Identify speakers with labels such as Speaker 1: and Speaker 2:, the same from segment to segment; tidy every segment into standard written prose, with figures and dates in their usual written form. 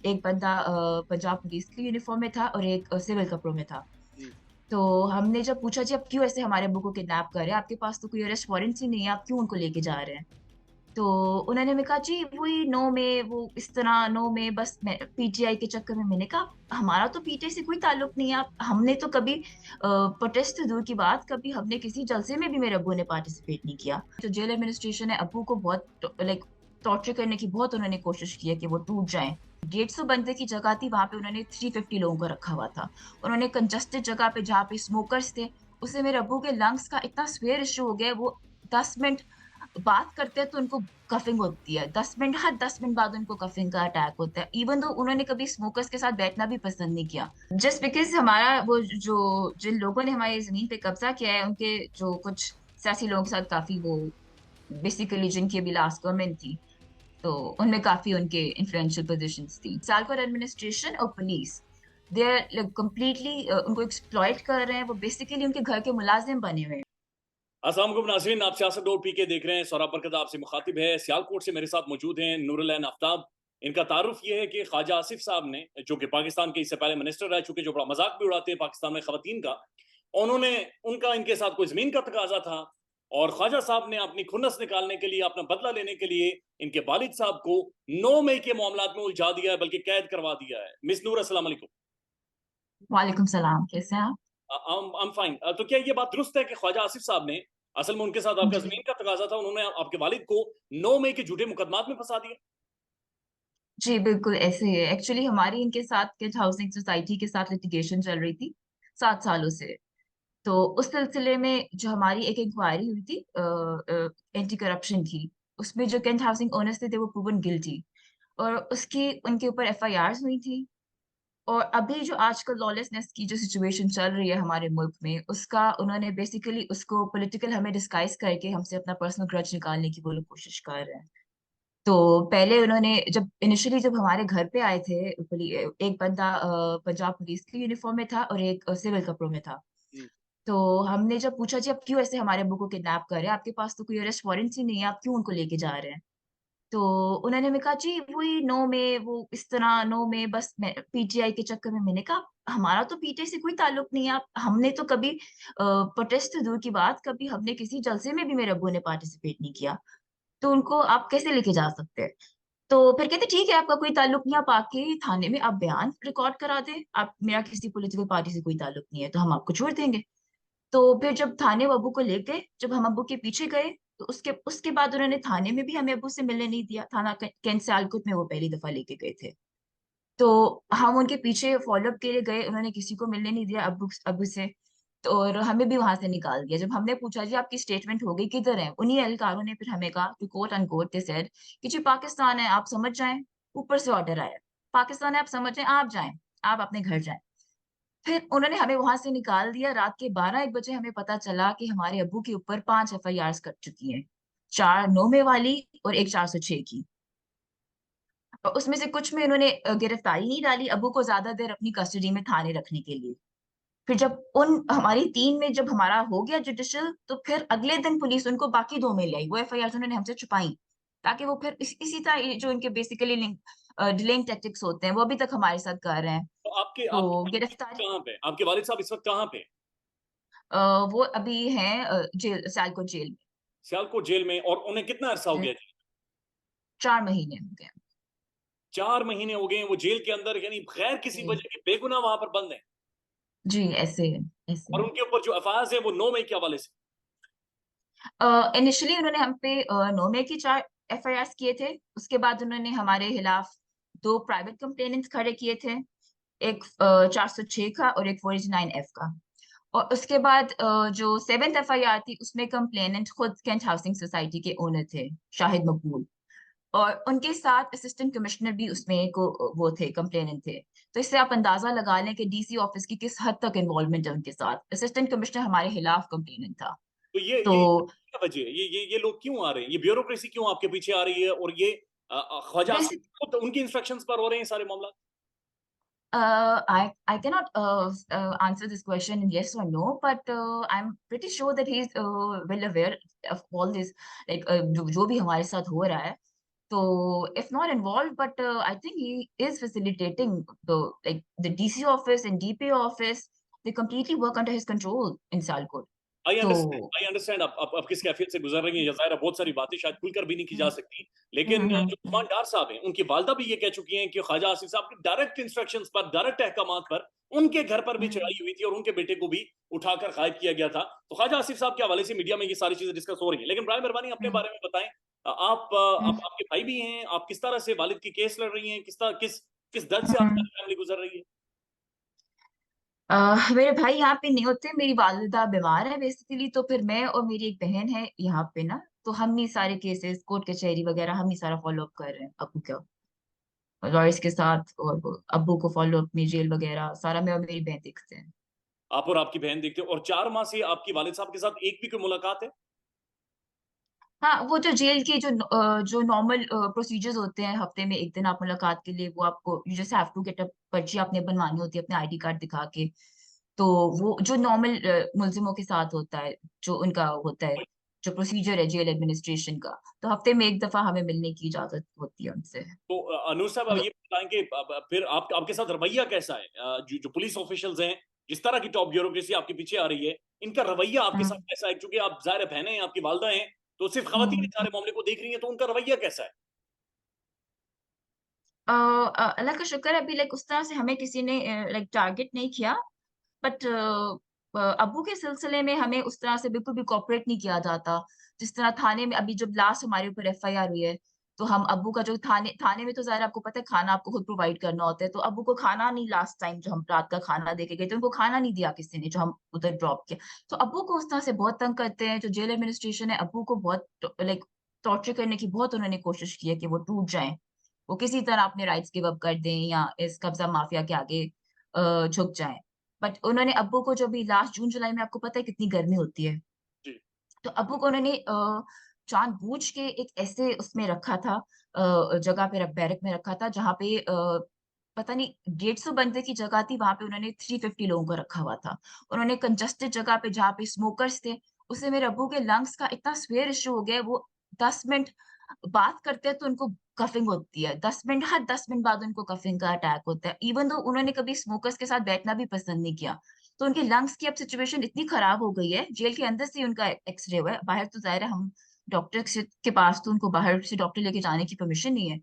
Speaker 1: एक बंदा पंजाब पुलिस की यूनिफॉर्म में था और एक सिविल कपड़ों में था।
Speaker 2: जी।
Speaker 1: तो हमने जब पूछा जी आप क्यों ऐसे हमारे अब्बू को किडनैप कर रहे हैं, आपके पास तो कोई अरेस्ट वारंट ही नहीं है, आप क्यों उनको लेके जा रहे हैं? तो उन्होंने हमें कहा जी वही नो में वो इस तरह नो में बस पीटीआई के चक्कर में। मैंने कहा हमारा तो पीटीआई से कोई ताल्लुक नहीं है, आप हमने तो कभी प्रोटेस्ट तो दूर की बात, कभी हमने किसी जलसे में भी मेरे अब्बू ने पार्टिसिपेट नहीं किया। तो जेल एडमिनिस्ट्रेशन है अब्बू को बहुत लाइक टॉर्चर करने की बहुत उन्होंने कोशिश की है कि वो टूट जाएं। 150 बंदे की जगह थी, वहां पे उन्होंने 350 लोगों को रखा हुआ था। उन्होंने कंजस्टेड जगह पे जहाँ पे स्मोकर्स थे, उससे मेरे अब्बू के लंग्स का इतना स्वेयर इशू हो गया, वो 10 मिनट बात करते हैं तो उनको कफिंग होती है, 10 मिनट हर 10 मिनट बाद उनको कफिंग का अटैक होता है, इवन दो उन्होंने कभी स्मोकर्स के साथ बैठना भी पसंद नहीं किया। जस्ट बिकॉज हमारा वो जो जिन लोगों ने हमारी जमीन पे कब्जा किया है, उनके जो कुछ सियासी लोगों के साथ काफी वो बेसिकली जिनकी अभी लास्ट गवर्नमेंट थी, तो उनमें काफी उनके इन्फ्लुएंशियल पोजीशंस थी। सालकोट एडमिनिस्ट्रेशन और पुलिस, दे आर कम्प्लीटली उनको एक्सप्लॉइट कर रहे हैं, वो बेसिकली उनके घर के मुलाजिम बने हुए हैं।
Speaker 2: अस्सलाम वालेकुम नाज़रीन, आप सियासत डॉट पी के देख रहे हैं। सौरभ बरकत आपसे मुखातिब है। सियालकोट से मेरे साथ मौजूद हैं नूरुल आफ्ताब। इनका तारुफ ये है कि ख्वाजा आसिफ साहब ने, जो कि पाकिस्तान के इससे पहले मिनिस्टर रह चुके, जो बड़ा मजाक भी उड़ाते हैं पाकिस्तान में खवातीन का, उन्होंने उनका इनके साथ कोई जमीन का तकाजा था और ख्वाजा साहब ने अपनी खुन्नस निकालने के लिए, अपना बदला लेने के लिए इनके वालिद साहब को 9 मई के मामला में उलझा दिया है, बल्कि कैद करवा दिया है। मिस नूर, अस्सलाम वालेकुम।
Speaker 1: वालेकुम सलाम, कैसे हैं आप?
Speaker 2: I'm fine. तो क्या ये बात दुरुस्त है कि ख्वाजा आसिफ साहब ने, असल में उनके साथ आपका
Speaker 1: जी
Speaker 2: जमीन का तकाजा था, उन्होंने आपके वालिद को 9 मई के झूठे मुकदमात में फंसा दिया?
Speaker 1: जी बिल्कुल ऐसे ही है। एक्चुअली हमारी इनके साथ किड हाउसिंग सोसाइटी के साथ लिटिगेशन चल रही थी 7 सालों से। तो उस सिलसिले में जो हमारी एक इंक्वायरी हुई थी एंटी करप्शन की, उसमें जो कैंट हाउसिंग ओनर्स थे वो प्रूवन गिल्टी, और उसकी उनके ऊपर एफआईआर हुई थी। और अभी जो आजकल लॉलेसनेस की जो सिचुएशन चल रही है हमारे मुल्क में, उसका उन्होंने बेसिकली उसको पॉलिटिकल हमें डिस्गाइज करके हमसे अपना पर्सनल ग्रज निकालने की वो लोग कोशिश कर रहे हैं। तो पहले उन्होंने जब इनिशियली जब हमारे घर पे आए थे, एक बंदा पंजाब पुलिस की यूनिफॉर्म में था और एक सिविल कपड़ों में था।
Speaker 2: जी।
Speaker 1: तो हमने जब पूछा जी आप क्यों ऐसे हमारे अब्बू को किडनैप कर रहे हैं, आपके पास तो कोई अरेस्ट वारंट ही नहीं है, आप क्यों उनको लेके जा रहे हैं? तो उन्होंने हमें कहा जी वही नो में वो इस तरह नो में बस पीटीआई के चक्कर में। मैंने कहा हमारा तो पीटीआई से कोई ताल्लुक नहीं है, आप हमने तो कभी प्रोटेस्ट तो दूर की बात, कभी हमने किसी जलसे में भी मेरे अब्बू ने पार्टिसिपेट नहीं किया, तो उनको आप कैसे लेके जा सकते हैं? तो फिर कहते ठीक है आपका कोई ताल्लुक नहीं, आप आके थाने में आप बयान रिकॉर्ड करा दें, आप मेरा किसी पॉलिटिकल पार्टी से कोई ताल्लुक नहीं है तो हम आपको छोड़ देंगे। तो फिर जब थाने वो अब्बू को ले गए, जब हम अब्बू के पीछे गए, तो उसके उसके बाद उन्होंने थाने में भी हमें अब्बू से मिलने नहीं दिया। थाना कैंट सियालकोट में वो पहली दफा लेके गए थे। तो हम उनके पीछे फॉलोअप के लिए गए, उन्होंने किसी को मिलने नहीं दिया अब्बू अब्बू से। तो और हमें भी वहां से निकाल दिया। जब हमने पूछा जी आपकी स्टेटमेंट हो गई, किधर है, उन्हीं एहलकारों ने फिर हमें कहा कि कोट अनकोट दे सेड कि जी पाकिस्तान है आप समझ जाएं, ऊपर से ऑर्डर आया, पाकिस्तान है आप समझ जाएं, आप जाएं, आप अपने घर जाएं। फिर उन्होंने हमें वहां से निकाल दिया। रात के 12-1 बजे हमें पता चला कि हमारे अब्बू के ऊपर 5 एफआईआर कट चुकी हैं, 4 9 में वाली और एक 406 की। और उसमें से कुछ में उन्होंने गिरफ्तारी नहीं डाली अब्बू को ज्यादा देर अपनी कस्टडी में थाने रखने के लिए। फिर जब उन हमारी 3 में जब हमारा हो गया जुडिशल, तो फिर अगले दिन पुलिस उनको बाकी 2 में ले आई, वो एफआईआर उन्होंने हमसे छुपाई, ताकि वो फिर इसी तरह ये जो इनके बेसिकली डिलेइंग टैक्टिक्स होते हैं वो अभी तक हमारे साथ कर रहे हैं।
Speaker 2: तो आपके आपके
Speaker 1: तो
Speaker 2: वालिद इस वक्त
Speaker 1: गिरफ्तारी
Speaker 2: कहाँ पे, आपके वालिद साहब इस वक्त कहाँ पे?
Speaker 1: अ, वो अभी हैं jail, Sialkot jail
Speaker 2: Sialkot jail में। और उन्हें कितना अरसा हो
Speaker 1: में।
Speaker 2: गया जी?
Speaker 1: 4 महीने हो गए।
Speaker 2: 4 महीने हो गए हैं वो जेल के अंदर, यानी गैर किसी
Speaker 1: जी
Speaker 2: वजह के बेगुनाह वहां पर बंद है।
Speaker 1: जी ऐसे है, ऐसे
Speaker 2: और
Speaker 1: है।
Speaker 2: उनके ऊपर जो एफआईआर है वो 9 मई के हवाले से।
Speaker 1: इनिशियली उन्होंने हम पे 9 में की 4 एफआईआर किए थे। उसके बाद उन्होंने हमारे खिलाफ 2 प्राइवेट कंप्लेनेंट्स खड़े किए थे, एक 406 का और एक 489 एफ का। और उसके बाद जो 7th एफआईआर थी उसमें कंप्लेनेंट खुद कैंट हाउसिंग सोसाइटी के ओनर थे, शाहिद मकबूल। और उनके साथ असिस्टेंट कमिश्नर भी उसमें को वो थे, कंप्लेनेंट थे। तो इससे आप अंदाजा लगा लें कि डीसी ऑफिस की किस हद तक इन्वॉल्वमेंट है उनके साथ। असिस्टेंट कमिश्नर हमारे खिलाफ कंप्लेनेंट था।
Speaker 2: तो
Speaker 1: तो
Speaker 2: ये क्या वजह है? ये लोग क्यों आ रहे हैं? ये ब्यूरोक्रेसी क्यों आपके पीछे आ रही है? और ये ख्वाजा आसिफ
Speaker 1: बेसिक
Speaker 2: खुद उनकी इंस्ट्रक्शंस पर हो रहे हैं सारे मामला?
Speaker 1: I cannot answer this question in yes or no, but I'm pretty sure that he's well aware of all this, like जो भी हमारे साथ हो रहा है। तो if not involved, but I think he is facilitating the DC office and DPO office. They completely work under his control in Sialkot. तो
Speaker 2: I understand आप किस कैफियत से गुजर रही हैं, या ज़ाहिर है बहुत सारी बातें शायद खुलकर भी नहीं की जा
Speaker 1: हम्म,
Speaker 2: सकती। लेकिन जो
Speaker 1: हम्म।
Speaker 2: उस्मान डार साहब हैं, उनकी वालिदा भी ये कह चुकी हैं कि ख्वाजा आसिफ साहब के डायरेक्ट इंस्ट्रक्शंस पर, डायरेक्ट अहकामात पर उनके घर पर भी
Speaker 1: हम्म,
Speaker 2: चढ़ाई हुई थी और उनके बेटे को भी उठाकर गायब किया गया था। तो ख्वाजा आसिफ साहब के हवाले से मीडिया में ये सारी चीज़ें डिस्कस हो रही हैं। लेकिन बराए मेहरबानी अपने
Speaker 1: हम्म,
Speaker 2: बारे में बताएँ।
Speaker 1: हम्म,
Speaker 2: आपके भाई भी हैं, आप किस तरह से वालिद की केस लड़ रही हैं? किस दर्द से
Speaker 1: हम्म।
Speaker 2: आपकी फैमिली गुजर रही है?
Speaker 1: मेरे भाई यहाँ पे नहीं होते, मेरी वालिदा बीमार है बेसिकली, तो फिर मैं और मेरी एक बहन है यहाँ पे ना, तो हम ही सारे केसेस कोर्ट कचहरी वगैरह हम ही सारा फॉलो अप कर रहे हैं अबू का, लॉयर्स के साथ, और वो अबू को फॉलो अप में जेल वगैरह सारा मैं और मेरी बहन देखते हैं।
Speaker 2: आप और आपकी बहन देखते हो, और 4 माह से आपकी वालिद साहब के साथ एक भी कोई मुलाकात है?
Speaker 1: हाँ, वो जो जेल के जो नॉर्मल प्रोसीजर्स होते हैं, हफ्ते में एक दिन आप मुलाकात के लिए, वो आपको you just have to get a पर्ची आपने बनवानी होती है अपने आईडी कार्ड दिखा के। तो वो जो नॉर्मल मुल्जिमों के साथ होता है, जो उनका होता है, जो प्रोसीजर है जेल एडमिनिस्ट्रेशन का, तो हफ्ते में एक दफा हमें मिलने की इजाजत होती है उनसे।
Speaker 2: तो अनूर साहब, अब
Speaker 1: तो
Speaker 2: ये बताएं कि फिर आपके साथ रवैया कैसा है? जो पुलिस ऑफिशियल्स हैं, जिस तरह की टॉप ब्यूरोक्रेसी आपके पीछे आ रही है, इनका रवैया आपके साथ
Speaker 1: हम्म,
Speaker 2: कैसा है? क्योंकि आप ज़ाहिर है बहनें हैं, आपकी वालदा हैं, तो सिर्फ खवातीन ही
Speaker 1: हम्म,
Speaker 2: सारे मामले को देख रही हैं, तो उनका रवैया कैसा है?
Speaker 1: अल्लाह का शुक्र है, अभी लाइक उस तरह से हमें किसी ने लाइक टारगेट नहीं किया, बट अबू के सिलसिले में हमें उस तरह से बिल्कुल भी कोऑपरेट नहीं किया जाता। जिस तरह थाने में अभी जब लास्ट हमारे ऊपर एफआईआर हुई है, तो हम अबू का जो थाने थाने में तो ज़ाहिर आपको पता है खाना आपको खुद प्रोवाइड करना होता है, तो अबू को खाना नहीं, लास्ट टाइम जो हम रात का खाना देके गए थे उनको खाना नहीं दिया किसी ने, जो हम उधर ड्रॉप किया। तो अबू को उस तरह से बहुत तंग करते हैं, जो जेल एडमिनिस्ट्रेशन है अबू को बहुत लाइक टॉर्चर करने की बहुत उन्होंने कोशिश की है कि वो टूट जाए, वो किसी तरह अपने राइट्स गिव अप कर दें या इस कब्जा माफिया के आगे झुक जाएं। बट उन्होंने अब्बू को, जो भी लास्ट जून जुलाई में आपको पता है कितनी गर्मी होती है,
Speaker 2: जी।
Speaker 1: तो अब्बू को उन्होंने जानबूझ के एक ऐसे उसमें रखा था, जगह पे बैरक में रखा था जहाँ पे पता नहीं 150 बंदे की जगह थी, वहां पे उन्होंने 350 लोगों को रखा हुआ था। उन्होंने कंजस्टेड जगह पे जहाँ पे स्मोकर्स थे, उससे मेरे अब्बू के लंग्स का इतना स्वेयर इशू हो गया, वो 10 मिनट बात करते हैं तो उनको कफिंग होती है, 10 मिनट, हर 10 मिनट बाद उनको कफिंग का अटैक होता है, इवन दो उन्होंने कभी स्मोकर्स के साथ बैठना भी पसंद नहीं किया। तो उनके लंग्स की अब सिचुएशन इतनी खराब हो गई है, जेल के अंदर से ही उनका एक्सरे हुआ है, बाहर तो जाहिर है हम डॉक्टर के पास तो उनको बाहर से डॉक्टर लेके जाने की परमिशन नहीं है।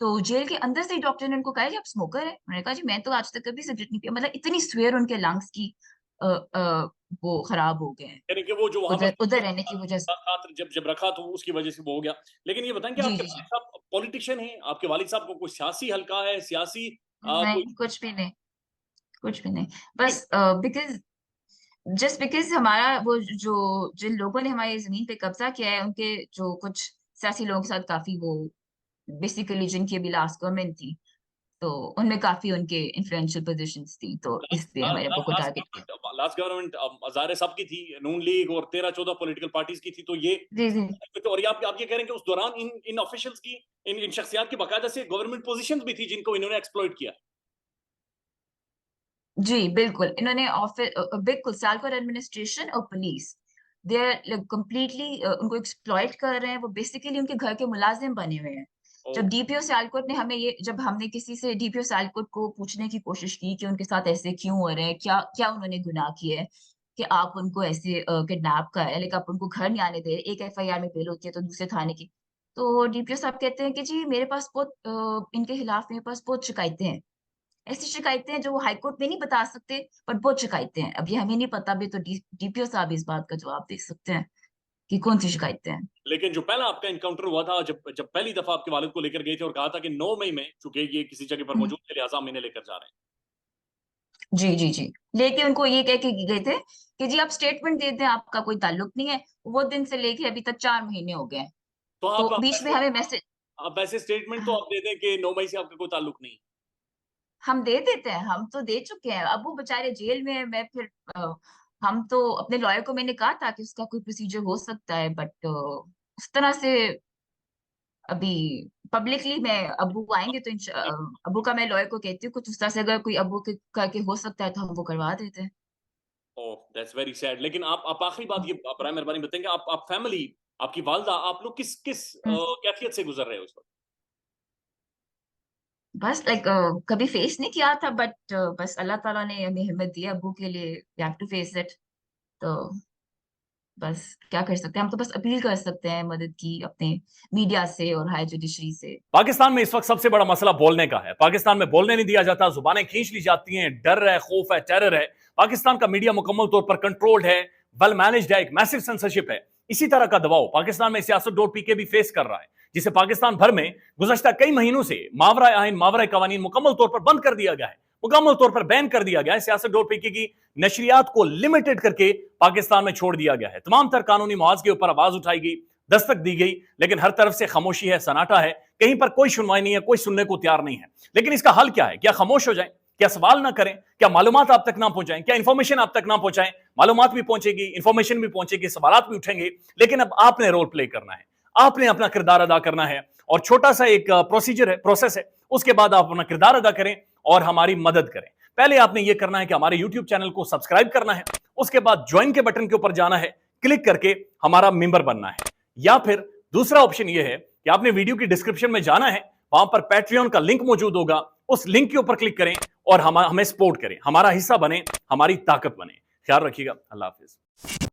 Speaker 1: तो जेल के अंदर से ही डॉक्टर ने उनको कहा कि आप स्मोकर है, उन्होंने कहा जी मैं तो आज तक कभी सिगरेट नहीं पिया, मतलब इतनी स्वेयर उनके लंग्स की वो खराब हो गए हैं
Speaker 2: यानी कि वो जो वहां पर
Speaker 1: उधर उधर रहने की वजह से।
Speaker 2: खातिर जब जब रखा, तो उसकी वजह से वो हो गया। लेकिन ये बताएं कि
Speaker 1: जी
Speaker 2: आपके
Speaker 1: जी
Speaker 2: वालिद
Speaker 1: जी।
Speaker 2: साहब पॉलिटिशियन हैं? आपके वालिद साहब को कोई सियासी हल्का है, सियासी कोई?
Speaker 1: नहीं, कुछ भी नहीं, कुछ भी नहीं। बस बिकॉज जस्ट बिकॉज हमारा वो जो जिन लोगों ने हमारी जमीन पे कब्जा किया है, उनके जो कुछ सियासी लोगों के साथ काफी वो बेसिकली जिनकी अभी लास्ट गवर्नमेंट थी, तो उनमें काफी उनके इन्फ्लुएंशियल पोजीशंस थी, तो इसलिए हमारे को टारगेट किया।
Speaker 2: लास्ट गवर्नमेंट ज़ाहिर है सबकी थी, नून लीग और 13-14 पॉलिटिकल पार्टीज की थी, तो ये
Speaker 1: जी जी।
Speaker 2: तो, और ये आप ये कह रहे हैं कि उस दौरान इन इन ऑफिशियल्स की, इन शख्सियात की बाकायदा से गवर्नमेंट पोजीशंस भी थी जिनको इन्होंने एक्सप्लॉइट किया।
Speaker 1: जी बिल्कुल, इन्होंने ऑफिस बिल्कुल सियालकोट एडमिनिस्ट्रेशन और पुलिस, दे आर कम्प्लीटली उनको एक्सप्लॉइट कर रहे हैं, वो बेसिकली उनके घर के मुलाजिम बने हुए हैं।
Speaker 2: ओ,
Speaker 1: जब डीपीओ सियालकोट ने हमें ये, जब हमने किसी से डीपीओ सियालकोट को पूछने की कोशिश की कि उनके साथ ऐसे क्यों हो रहे हैं, क्या क्या उन्होंने गुनाह किए हैं कि आप उनको ऐसे किडनैप कर रहे हैं, लेकिन आप उनको घर नहीं आने दे रहे, एक एफआईआर में बेल होती है तो दूसरे थाने की। तो डीपीओ साहब कहते हैं कि जी मेरे पास बहुत इनके खिलाफ मेरे पास बहुत शिकायतें हैं, ऐसी शिकायतें हैं जो वो हाईकोर्ट में नहीं बता सकते, बट बहुत शिकायतें हैं, अब ये हमें नहीं पता भी, तो डीपीओ साहब इस बात का जवाब दे सकते हैं कि कौन सी शिकायतें हैं।
Speaker 2: लेकिन जो पहला आपका इनकाउंटर हुआ था, जब जब पहली दफा आपके वालिद को लेकर गए थे और कहा था कि 9 मई में, चूंकि ये किसी जगह पर
Speaker 1: हम्म,
Speaker 2: मौजूद थे, लिहाजा हम इन्हें लेकर जा रहे हैं।
Speaker 1: जी जी जी। लेके उनको ये कह के गए थे कि जी आप स्टेटमेंट दे दें, आपका कोई ताल्लुक नहीं है। वो दिन से लेके अभी तक 4 महीने हो गए हैं।
Speaker 2: तो
Speaker 1: तो बीच में हमें मैसेज,
Speaker 2: आप ऐसे स्टेटमेंट तो आप दे दें कि 9 मई से आपका कोई ताल्लुक नहीं।
Speaker 1: हम दे देते हैं, हम तो दे चुके हैं, अब वो बेचारे जेल में है, मैं फिर हम तो अपने लॉयर को मैंने कहा था कि उसका कोई प्रोसीजर हो सकता है, बट उस तरह से अभी पब्लिकली मैं, अब्बू आएंगे तो अब्बू का मैं लॉयर को कहती हूँ कुछ उस तरह से, अगर कोई अब्बू के करके हो सकता है तो हम वो करवा देते हैं।
Speaker 2: ओह, दैट्स वेरी सैड। लेकिन आप आखिरी बात, ये बराए मेहरबानी बताएंगे, आप फैमिली, आपकी वालदा, आप लोग किस किस
Speaker 1: हम्म।
Speaker 2: कैफियत से गुजर रहे हो इस वक्त?
Speaker 1: बस कभी फेस नहीं किया था, बट बस अल्लाह ताला ने हमें हिम्मत दी अब्बू के लिए, we have to face it. तो बस क्या कर सकते हैं, हम तो बस अपील कर सकते हैं मदद की अपने मीडिया से और हाई जुडिशरी से।
Speaker 2: पाकिस्तान में इस वक्त सबसे बड़ा मसला बोलने का है। पाकिस्तान में बोलने नहीं दिया जाता, जुबानें खींच ली जाती हैं, डर है, खौफ है, टेरर है। पाकिस्तान का मीडिया मुकम्मल तौर पर कंट्रोल्ड है, वेल मैनेज्ड है, एक मैसिव सेंसरशिप है। इसी तरह का दबाव पाकिस्तान में सियासतदोन भी फेस कर रहा है, जिसे पाकिस्तान भर में गुज़श्ता कई महीनों से मावरा आइन, मावरा कवानीन मुकम्मल तौर पर बंद कर दिया गया है, मुकम्मल तौर पर बैन कर दिया गया है। सियासतदोन की नशरियात को लिमिटेड करके पाकिस्तान में छोड़ दिया गया है। तमाम तर कानूनी मुआवजे के ऊपर आवाज उठाई गई, दस्तक दी गई, लेकिन हर तरफ से खामोशी है, सन्नाटा है, कहीं पर कोई सुनवाई नहीं है, कोई सुनने को तैयार नहीं है। लेकिन इसका हल क्या है? क्या खामोश हो जाएं? क्या सवाल ना करें? क्या मालूमात आप तक ना पहुंचाएं? क्या इंफॉर्मेशन आप तक ना पहुंचाएं? मालूमात भी पहुंचेगी, इंफॉर्मेशन भी पहुंचेगी, सवालात भी उठेंगे, लेकिन अब आपने रोल प्ले करना है, आपने अपना किरदार अदा करना है। और छोटा सा एक प्रोसीजर है, प्रोसेस है, उसके बाद आप अपना किरदार अदा करें और हमारी मदद करें। पहले आपने यह करना है कि हमारे यूट्यूब चैनल को सब्सक्राइब करना है, उसके बाद ज्वाइन के बटन के ऊपर जाना है, क्लिक करके हमारा मेंबर बनना है। या फिर दूसरा ऑप्शन यह है कि आपने वीडियो की डिस्क्रिप्शन में जाना है, वहां पर पैट्रियन का लिंक मौजूद होगा, उस लिंक के ऊपर क्लिक करें और हमें सपोर्ट करें, हमारा हिस्सा बने, हमारी ताकत बने। ख्याल रखिएगा। अल्लाह हाफिज।